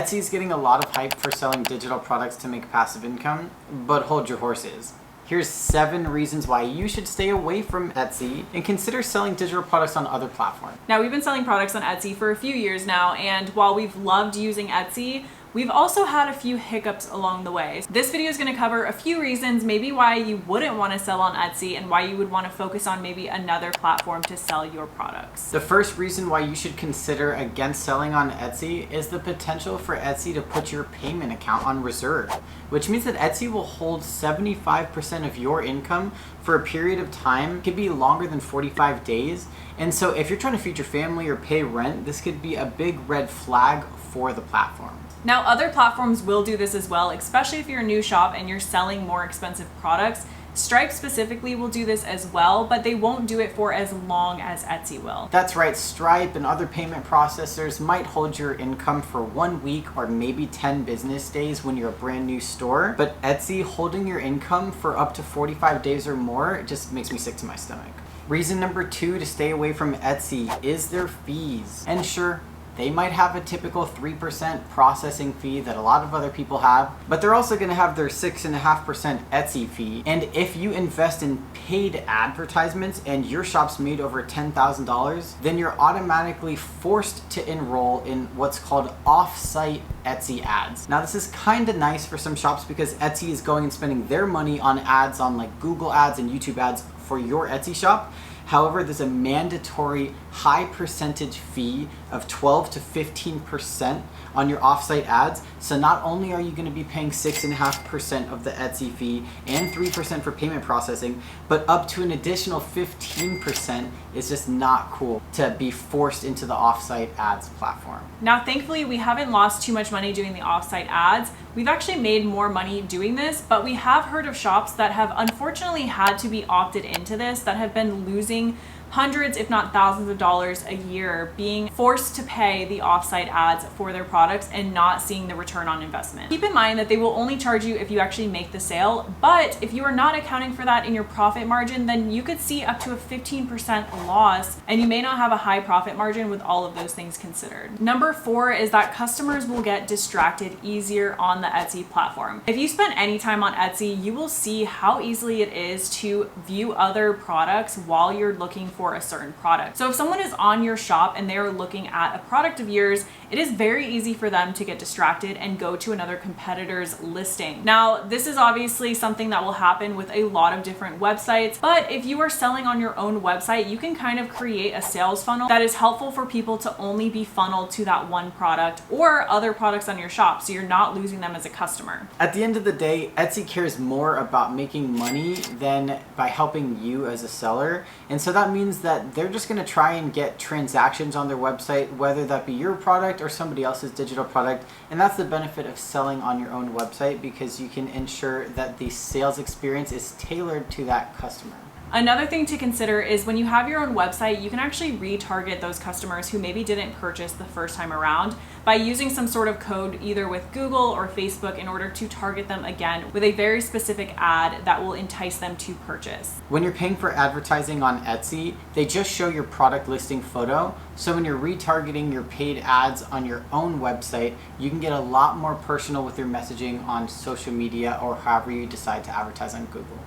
Etsy is getting a lot of hype for selling digital products to make passive income, but hold your horses. Here's 7 reasons why you should stay away from Etsy and consider selling digital products on other platforms. Now, we've been selling products on Etsy for a few years now, and while we've loved using Etsy, we've also had a few hiccups along the way. This video is going to cover a few reasons maybe why you wouldn't want to sell on Etsy and why you would want to focus on maybe another platform to sell your products. The first reason why you should consider against selling on Etsy is the potential for Etsy to put your payment account on reserve, which means that Etsy will hold 75% of your income for a period of time. It could be longer than 45 days. And so if you're trying to feed your family or pay rent, this could be a big red flag for the platform. Now, other platforms will do this as well, especially if you're a new shop and you're selling more expensive products. Stripe specifically will do this as well, but they won't do it for as long as Etsy will. That's right, Stripe and other payment processors might hold your income for 1 week or maybe 10 business days when you're a brand new store, but Etsy holding your income for up to 45 days or more just makes me sick to my stomach. Reason number 2 to stay away from Etsy is their fees. And sure, they might have a typical 3% processing fee that a lot of other people have, but they're also going to have their 6.5% Etsy fee. And if you invest in paid advertisements and your shop's made over $10,000, then you're automatically forced to enroll in what's called off-site Etsy ads. Now, this is kind of nice for some shops because Etsy is going and spending their money on ads on like Google ads and YouTube ads for your Etsy shop. However, there's a mandatory high percentage fee of 12 to 15% on your offsite ads. So not only are you going to be paying 6.5% of the Etsy fee and 3% for payment processing, but up to an additional 15% is just not cool to be forced into the offsite ads platform. Now, thankfully, we haven't lost too much money doing the offsite ads. We've actually made more money doing this, but we have heard of shops that have unfortunately had to be opted into this, that have been losing hundreds, if not thousands of dollars a year being forced to pay the offsite ads for their products and not seeing the return on investment. Keep in mind that they will only charge you if you actually make the sale, but if you are not accounting for that in your profit margin, then you could see up to a 15% loss, and you may not have a high profit margin with all of those things considered. Number 4 is that customers will get distracted easier on the Etsy platform. If you spend any time on Etsy, you will see how easily it is to view other products while you're looking for a certain product. So if someone is on your shop and they're looking at a product of yours, it is very easy for them to get distracted and go to another competitor's listing. Now, this is obviously something that will happen with a lot of different websites, but if you are selling on your own website, you can kind of create a sales funnel that is helpful for people to only be funneled to that one product or other products on your shop, so you're not losing them as a customer. At the end of the day, Etsy cares more about making money than by helping you as a seller. And so that means that they're just going to try and get transactions on their website, whether that be your product or somebody else's digital product. And that's the benefit of selling on your own website, because you can ensure that the sales experience is tailored to that customer. Another thing to consider is when you have your own website, you can actually retarget those customers who maybe didn't purchase the first time around by using some sort of code either with Google or Facebook in order to target them again with a very specific ad that will entice them to purchase. When you're paying for advertising on Etsy, they just show your product listing photo. So when you're retargeting your paid ads on your own website, you can get a lot more personal with your messaging on social media or however you decide to advertise on Google.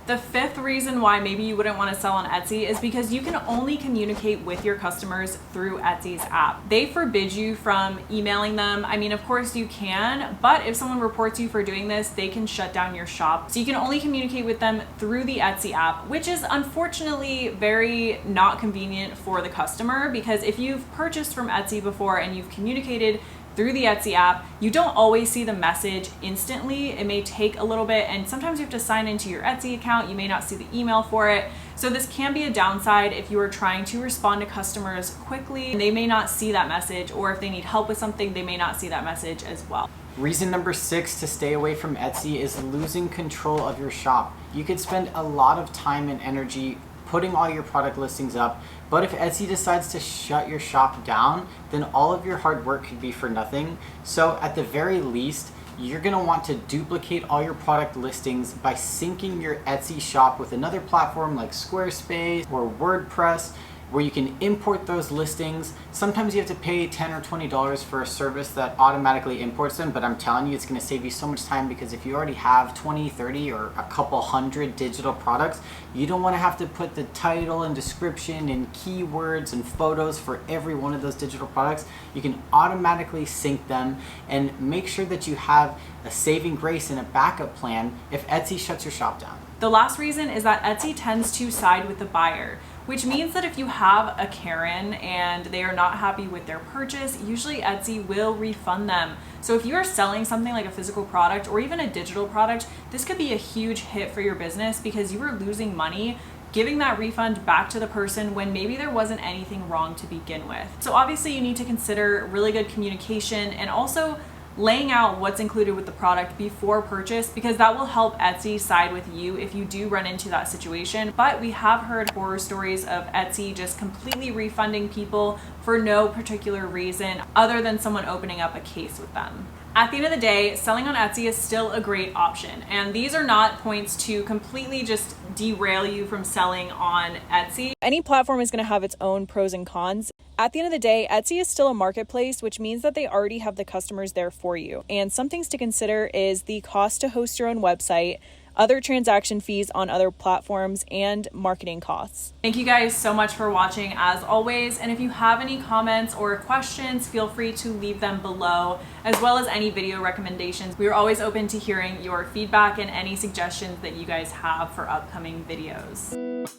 The 5th reason why maybe you wouldn't want to sell on Etsy is because you can only communicate with your customers through Etsy's app. They forbid you from emailing them. I mean, of course you can, but if someone reports you for doing this, they can shut down your shop. So you can only communicate with them through the Etsy app, which is unfortunately very not convenient for the customer, because if you've purchased from Etsy before and you've communicated through the Etsy app, you don't always see the message instantly. It may take a little bit, and sometimes you have to sign into your Etsy account. You may not see the email for it. So this can be a downside if you are trying to respond to customers quickly. They may not see that message, or if they need help with something, they may not see that message as well. Reason number 6 to stay away from Etsy is losing control of your shop. You could spend a lot of time and energy putting all your product listings up, but if Etsy decides to shut your shop down, then all of your hard work could be for nothing. So at the very least, you're going to want to duplicate all your product listings by syncing your Etsy shop with another platform like Squarespace or WordPress. where you can import those listings. Sometimes you have to pay $10 or $20 for a service that automatically imports them, but I'm telling you, it's going to save you so much time, because if you already have 20, 30, or a couple hundred digital products, you don't want to have to put the title and description and keywords and photos for every one of those digital products. You can automatically sync them and make sure that you have a saving grace and a backup plan if Etsy shuts your shop down. The last reason is that Etsy tends to side with the buyer, which means that if you have a Karen and they are not happy with their purchase, usually Etsy will refund them. So if you are selling something like a physical product or even a digital product, this could be a huge hit for your business, because you are losing money giving that refund back to the person when maybe there wasn't anything wrong to begin with. So obviously you need to consider really good communication and also laying out what's included with the product before purchase, because that will help Etsy side with you if you do run into that situation. But we have heard horror stories of Etsy just completely refunding people for no particular reason other than someone opening up a case with them. At the end of the day, selling on Etsy is still a great option, and these are not points to completely just derail you from selling on Etsy. Any platform is going to have its own pros and cons. At the end of the day, Etsy is still a marketplace, which means that they already have the customers there for you. And some things to consider is the cost to host your own website, other transaction fees on other platforms, and marketing costs. Thank you guys so much for watching as always. And if you have any comments or questions, feel free to leave them below, as well as any video recommendations. We are always open to hearing your feedback and any suggestions that you guys have for upcoming videos.